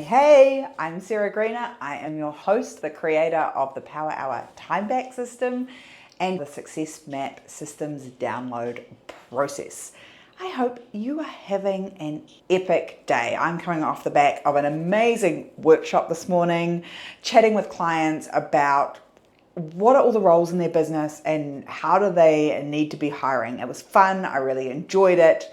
Hey, I'm Sarah Greener. I am your host, the creator of the Power Hour Time Back System and the Success Map Systems download process. I hope you are having an epic day. I'm coming off the back of an amazing workshop this morning, chatting with clients about what are all the roles in their business and how do they need to be hiring. It was fun. I really enjoyed it.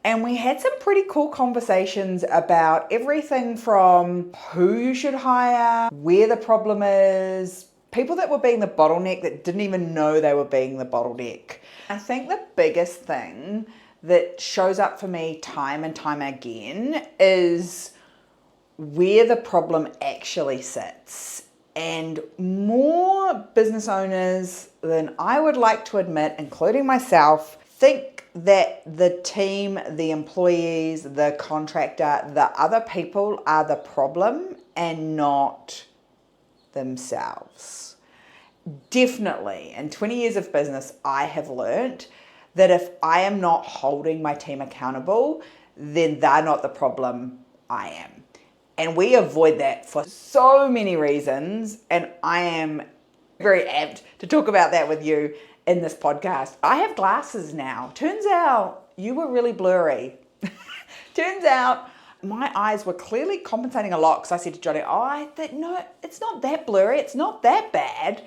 And we had some pretty cool conversations about everything from who you should hire, where the problem is, people that were being the bottleneck that didn't even know they were being the bottleneck. I think the biggest thing that shows up for me time and time again is where the problem actually sits. And more business owners than I would like to admit, including myself, think that the team, the employees, the contractor, the other people are the problem and not themselves. Definitely, in 20 years of business, I have learned that if I am not holding my team accountable, then they're not the problem, I am. And we avoid that for so many reasons, and I am very apt to talk about that with you in this podcast. I have glasses now. Turns out you were really blurry. Turns out my eyes were clearly compensating a lot because I said to Johnny, no, it's not that blurry. It's not that bad.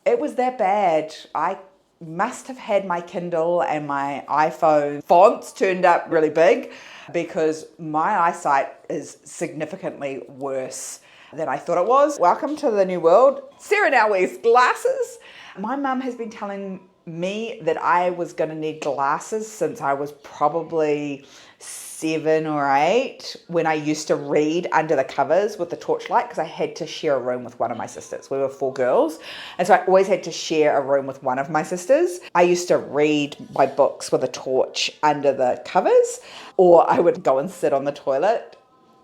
It was that bad. I must have had my Kindle and my iPhone fonts turned up really big because my eyesight is significantly worse than I thought it was. Welcome to the new world. Sarah now wears glasses. My mum has been telling me that I was going to need glasses since I was probably 7 or 8 when I used to read under the covers with the torchlight because I had to share a room with one of my sisters. We were 4 girls, and so I always had to share a room with one of my sisters. I used to read my books with a torch under the covers, or I would go and sit on the toilet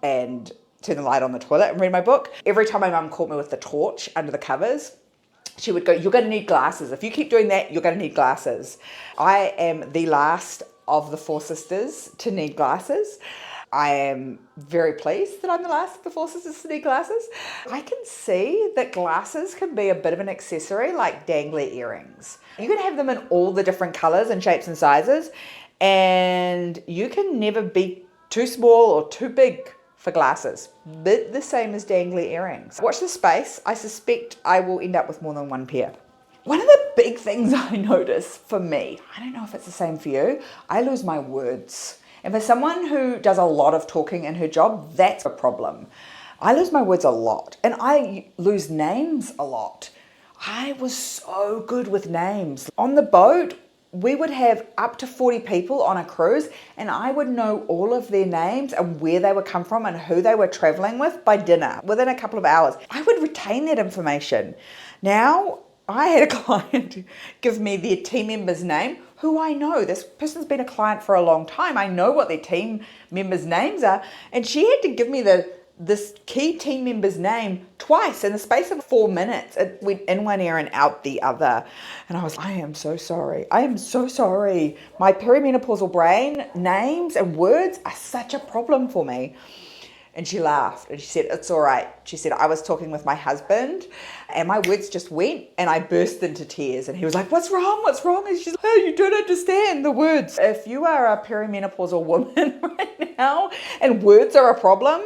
and turn the light on the toilet and read my book. Every time my mum caught me with the torch under the covers, she would go, "You're going to need glasses. If you keep doing that, you're going to need glasses." I am the last of the 4 sisters to need glasses. I am very pleased that I'm the last of the 4 sisters to need glasses. I can see that glasses can be a bit of an accessory, like dangly earrings. You can have them in all the different colors and shapes and sizes, and you can never be too small or too big for glasses. Bit the same as dangly earrings. Watch the space. I suspect I will end up with more than 1 pair. One of the big things I notice for me, I don't know if it's the same for you, I lose my words. And for someone who does a lot of talking in her job, that's a problem. I lose my words a lot, and I lose names a lot. I was so good with names. On the boat, we would have up to 40 people on a cruise, and I would know all of their names and where they would come from and who they were traveling with by dinner within a couple of hours. I would retain that information. Now, I had a client give me their team member's name, who I know. This person's been a client for a long time. I know what their team members' names are, and she had to give me this key team member's name twice in the space of 4 minutes. It went in one ear and out the other. And I was like, I am so sorry. I am so sorry. My perimenopausal brain, names and words are such a problem for me. And she laughed and she said, "It's all right." She said, "I was talking with my husband and my words just went and I burst into tears." And he was like, "What's wrong? What's wrong?" And she's like, "Oh, you don't understand the words." If you are a perimenopausal woman right now and words are a problem,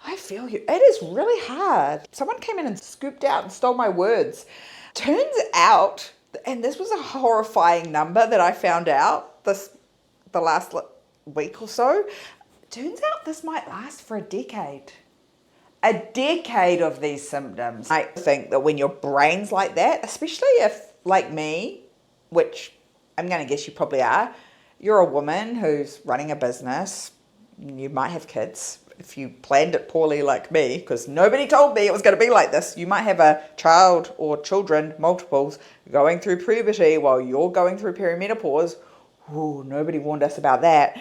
I feel you. It is really hard. Someone came in and scooped out and stole my words. Turns out, and this was a horrifying number that I found out the last week or so, turns out this might last for a decade. A decade of these symptoms. I think that when your brain's like that, especially if, like me, which I'm going to guess you probably are, you're a woman who's running a business, you might have kids. If you planned it poorly like me, because nobody told me it was going to be like this, you might have a child or children, multiples, going through puberty while you're going through perimenopause. Ooh, nobody warned us about that.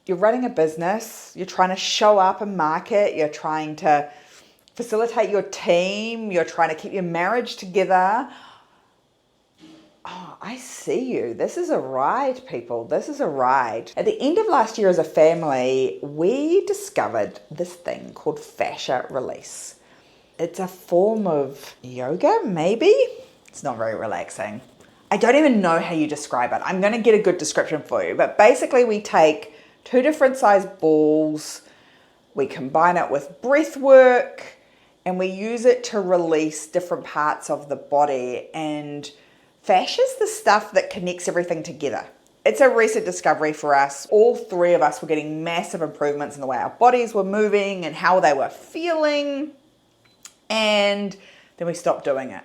You're running a business, you're trying to show up and market, you're trying to facilitate your team, you're trying to keep your marriage together. oh, I see you. This is a ride, people. This is a ride. At the end of last year as a family, we discovered this thing called fascia release. It's a form of yoga, maybe? It's not very relaxing. I don't even know how you describe it. I'm going to get a good description for you. But basically, we take 2 different size balls, we combine it with breath work, and we use it to release different parts of the body. And fascia is the stuff that connects everything together. It's a recent discovery for us. All 3 of us were getting massive improvements in the way our bodies were moving and how they were feeling. And then we stopped doing it.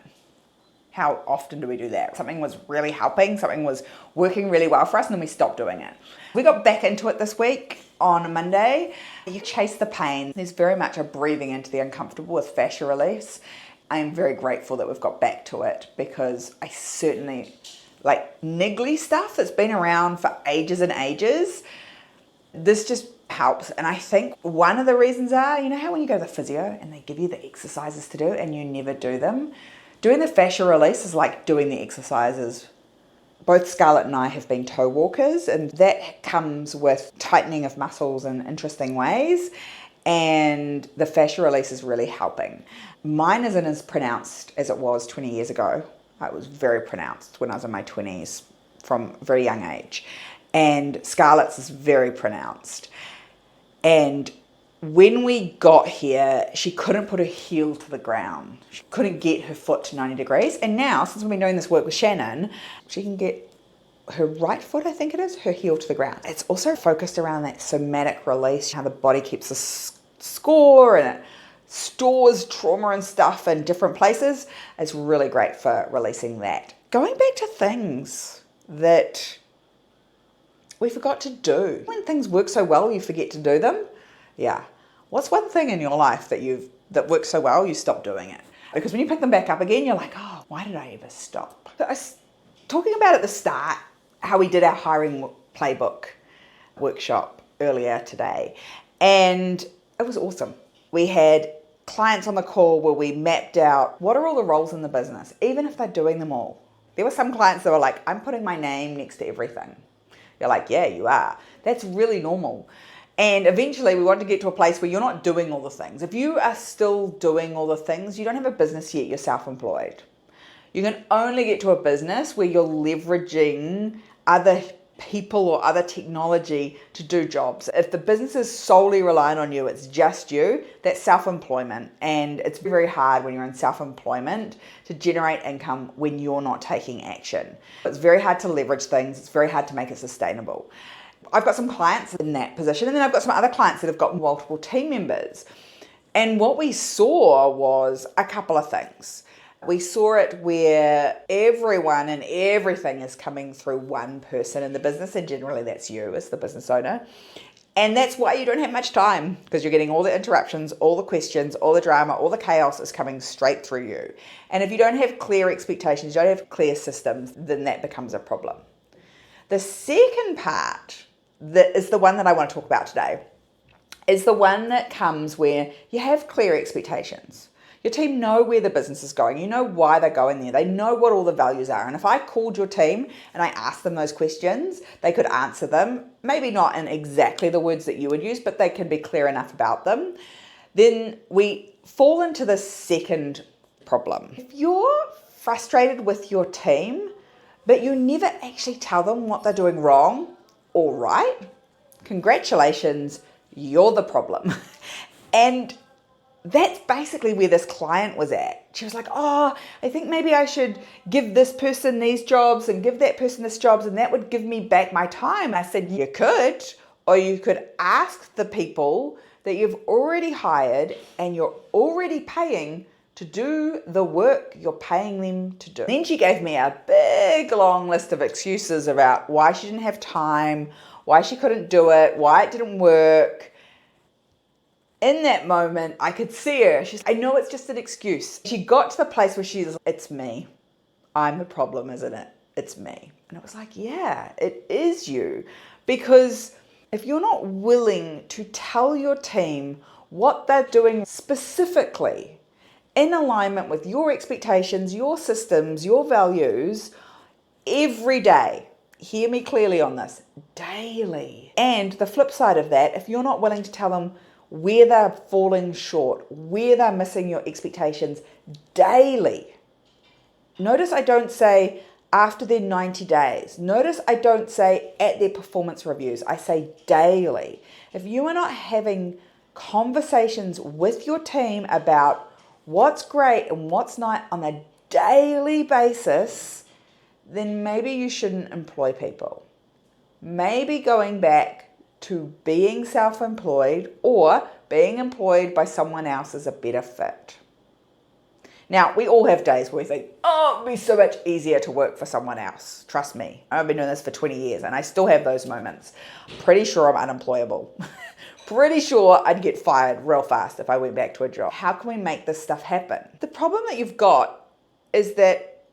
How often do we do that? Something was really helping, something was working really well for us, and then we stopped doing it. We got back into it this week on Monday. You chase the pain. There's very much a breathing into the uncomfortable with fascia release. I'm very grateful that we've got back to it, because I certainly, like niggly stuff that's been around for ages and ages, this just helps. And I think one of the reasons are, you know how when you go to the physio and they give you the exercises to do and you never do them? Doing the fascia release is like doing the exercises. Both Scarlett and I have been toe walkers, and that comes with tightening of muscles in interesting ways, and the fascia release is really helping. Mine isn't as pronounced as it was 20 years ago. It was very pronounced when I was in my 20s from a very young age, and Scarlett's is very pronounced. And when we got here, she couldn't put her heel to the ground. She couldn't get her foot to 90 degrees. And now, since we've been doing this work with Shannon, she can get her right foot, I think it is, her heel to the ground. It's also focused around that somatic release, how the body keeps a score and it stores trauma and stuff in different places. It's really great for releasing that. Going back to things that we forgot to do. When things work so well, you forget to do them. Yeah. What's one thing in your life that works so well, you stop doing it? Because when you pick them back up again, you're like, oh, why did I ever stop? So I was talking about at the start how we did our hiring playbook workshop earlier today, and it was awesome. We had clients on the call where we mapped out what are all the roles in the business, even if they're doing them all. There were some clients that were like, I'm putting my name next to everything. You're like, yeah, you are. That's really normal. And eventually we want to get to a place where you're not doing all the things. If you are still doing all the things, you don't have a business yet, you're self-employed. You can only get to a business where you're leveraging other people or other technology to do jobs. If the business is solely reliant on you, it's just you, that's self-employment. And it's very hard when you're in self-employment to generate income when you're not taking action. It's very hard to leverage things. It's very hard to make it sustainable. I've got some clients in that position, and then I've got some other clients that have got multiple team members. And what we saw was a couple of things. We saw it where everyone and everything is coming through one person in the business, and generally that's you as the business owner. And that's why you don't have much time, because you're getting all the interruptions, all the questions, all the drama, all the chaos is coming straight through you. And if you don't have clear expectations, you don't have clear systems, then that becomes a problem. The second part, that is the one that I want to talk about today, is the one that comes where you have clear expectations. Your team know where the business is going. You know why they're going there. They know what all the values are. And if I called your team and I asked them those questions, they could answer them, maybe not in exactly the words that you would use, but they can be clear enough about them. Then we fall into the second problem. If you're frustrated with your team, but you never actually tell them what they're doing wrong or right, congratulations, you're the problem. And that's basically where this client was at. She was like, oh, I think maybe I should give this person these jobs and give that person this jobs, and that would give me back my time. I said, you could, or you could ask the people that you've already hired and you're already paying to do the work you're paying them to do. Then she gave me a big long list of excuses about why she didn't have time, why she couldn't do it, why it didn't work. In that moment, I could see her. I know it's just an excuse. She got to the place where she's, it's me. I'm the problem, isn't it? It's me. And it was like, yeah, it is you. Because if you're not willing to tell your team what they're doing specifically in alignment with your expectations, your systems, your values, every day. Hear me clearly on this. Daily. And the flip side of that, if you're not willing to tell them where they're falling short, where they're missing your expectations daily. Notice I don't say after their 90 days. Notice I don't say at their performance reviews. I say daily. If you are not having conversations with your team about what's great and what's not on a daily basis, then maybe you shouldn't employ people. Maybe going back to being self-employed or being employed by someone else is a better fit. Now, we all have days where we think, oh, it'd be so much easier to work for someone else. Trust me, I've been doing this for 20 years and I still have those moments. Pretty sure I'm unemployable. Pretty sure I'd get fired real fast if I went back to a job. How can we make this stuff happen? The problem that you've got is that,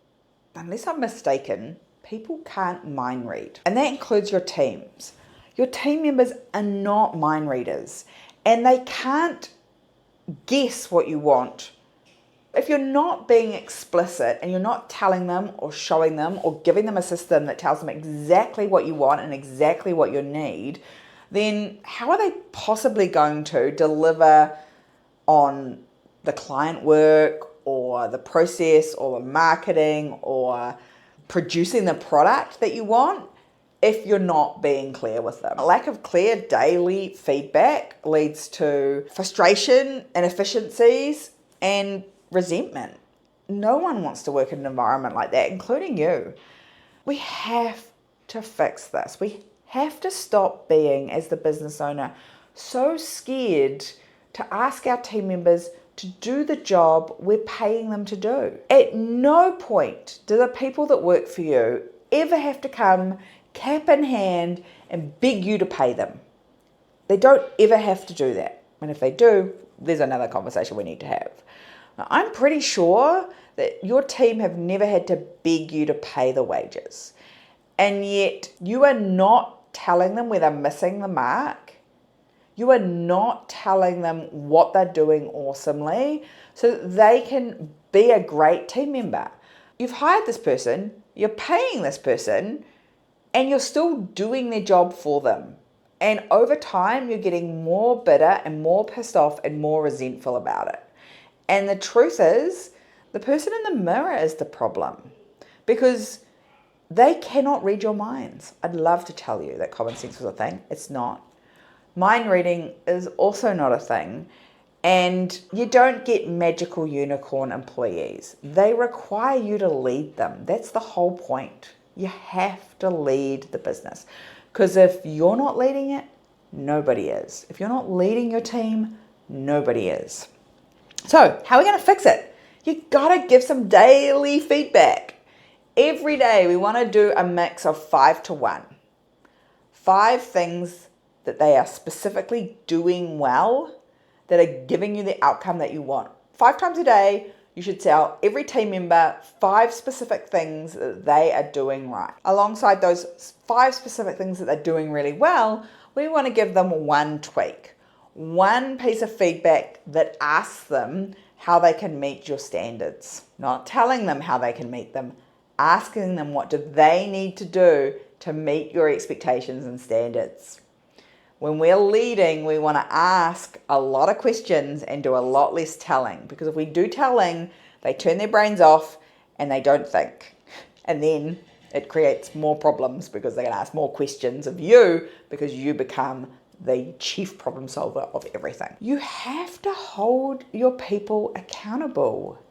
unless I'm mistaken, people can't mind read. And that includes your teams. Your team members are not mind readers and they can't guess what you want. If you're not being explicit and you're not telling them or showing them or giving them a system that tells them exactly what you want and exactly what you need, then how are they possibly going to deliver on the client work or the process or the marketing or producing the product that you want if you're not being clear with them? A lack of clear daily feedback leads to frustration, inefficiencies, and resentment. No one wants to work in an environment like that, including you. We have to fix this. We have to stop being, as the business owner, so scared to ask our team members to do the job we're paying them to do. At no point do the people that work for you ever have to come cap in hand and beg you to pay them. They don't ever have to do that. And if they do, there's another conversation we need to have. Now, I'm pretty sure that your team have never had to beg you to pay the wages. And yet you are not telling them where they're missing the mark. You are not telling them what they're doing awesomely so that they can be a great team member. You've hired this person, you're paying this person, and you're still doing their job for them. And over time, you're getting more bitter and more pissed off and more resentful about it. And the truth is, the person in the mirror is the problem because they cannot read your minds. I'd love to tell you that common sense was a thing. It's not. Mind reading is also not a thing. And you don't get magical unicorn employees. They require you to lead them. That's the whole point. You have to lead the business. Because if you're not leading it, nobody is. If you're not leading your team, nobody is. So how are we going to fix it? You got to give some daily feedback. Every day we want to do a mix of 5 to 1. 5 things that they are specifically doing well that are giving you the outcome that you want. 5 times a day, you should tell every team member 5 specific things that they are doing right. Alongside those 5 specific things that they're doing really well, we want to give them 1 tweak. 1 piece of feedback that asks them how they can meet your standards. Not telling them how they can meet them, asking them what do they need to do to meet your expectations and standards. When we're leading, we want to ask a lot of questions and do a lot less telling, because if we do telling, they turn their brains off and they don't think. And then it creates more problems because they're going to ask more questions of you because you become the chief problem solver of everything. You have to hold your people accountable.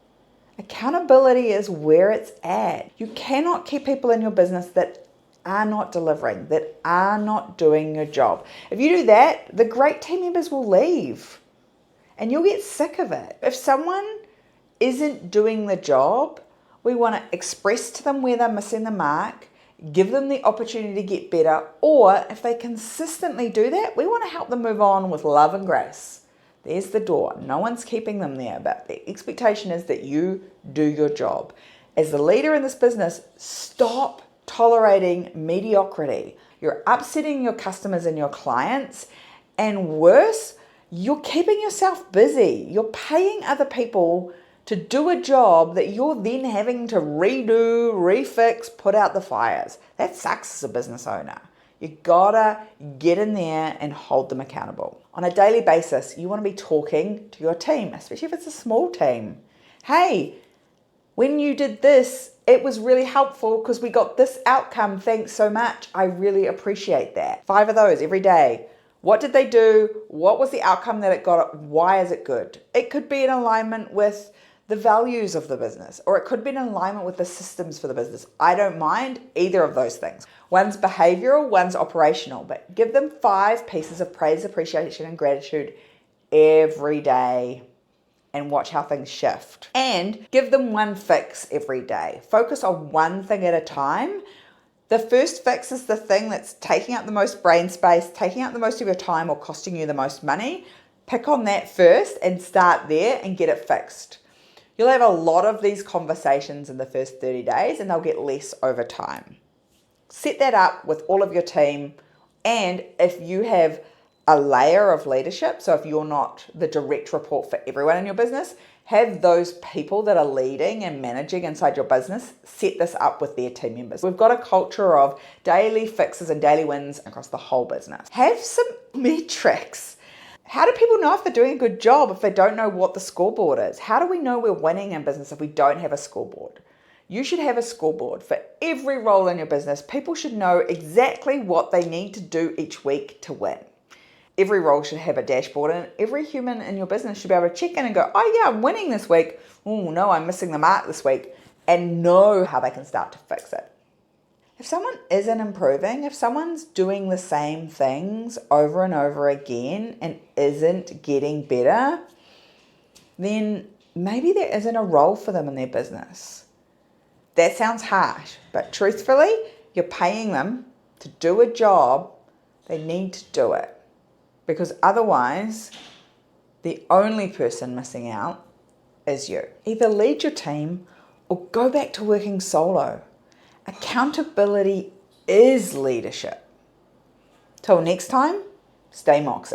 Accountability is where it's at. You cannot keep people in your business that are not delivering, that are not doing your job. If you do that, the great team members will leave and you'll get sick of it. If someone isn't doing the job, we want to express to them where they're missing the mark, give them the opportunity to get better, or if they consistently do that, we want to help them move on with love and grace. There's the door. No one's keeping them there, but the expectation is that you do your job. As the leader in this business, stop tolerating mediocrity. You're upsetting your customers and your clients, and worse, you're keeping yourself busy. You're paying other people to do a job that you're then having to redo, refix, put out the fires. That sucks as a business owner. You gotta get in there and hold them accountable. On a daily basis, you wanna be talking to your team, especially if it's a small team. Hey, when you did this, it was really helpful because we got this outcome. Thanks so much. I really appreciate that. 5 of those every day. What did they do? What was the outcome that it got? Why is it good? It could be in alignment with the values of the business, or it could be in alignment with the systems for the business. I don't mind either of those things. One's behavioral, one's operational, but give them 5 pieces of praise, appreciation, and gratitude every day and watch how things shift. And give them 1 fix every day. Focus on one thing at a time. The first fix is the thing that's taking up the most brain space, taking up the most of your time, or costing you the most money. Pick on that first and start there and get it fixed. You'll have a lot of these conversations in the first 30 days and they'll get less over time. Set that up with all of your team, and if you have a layer of leadership, so if you're not the direct report for everyone in your business, have those people that are leading and managing inside your business set this up with their team members. We've got a culture of daily fixes and daily wins across the whole business. Have some metrics. How do people know if they're doing a good job if they don't know what the scoreboard is? How do we know we're winning in business if we don't have a scoreboard? You should have a scoreboard for every role in your business. People should know exactly what they need to do each week to win. Every role should have a dashboard, and every human in your business should be able to check in and go, oh yeah, I'm winning this week. Oh no, I'm missing the mark this week, and know how they can start to fix it. If someone isn't improving, if someone's doing the same things over and over again and isn't getting better, then maybe there isn't a role for them in their business. That sounds harsh, but truthfully, you're paying them to do a job. They need to do it. Because otherwise, the only person missing out is you. Either lead your team or go back to working solo. Accountability is leadership. Till next time, stay moxie.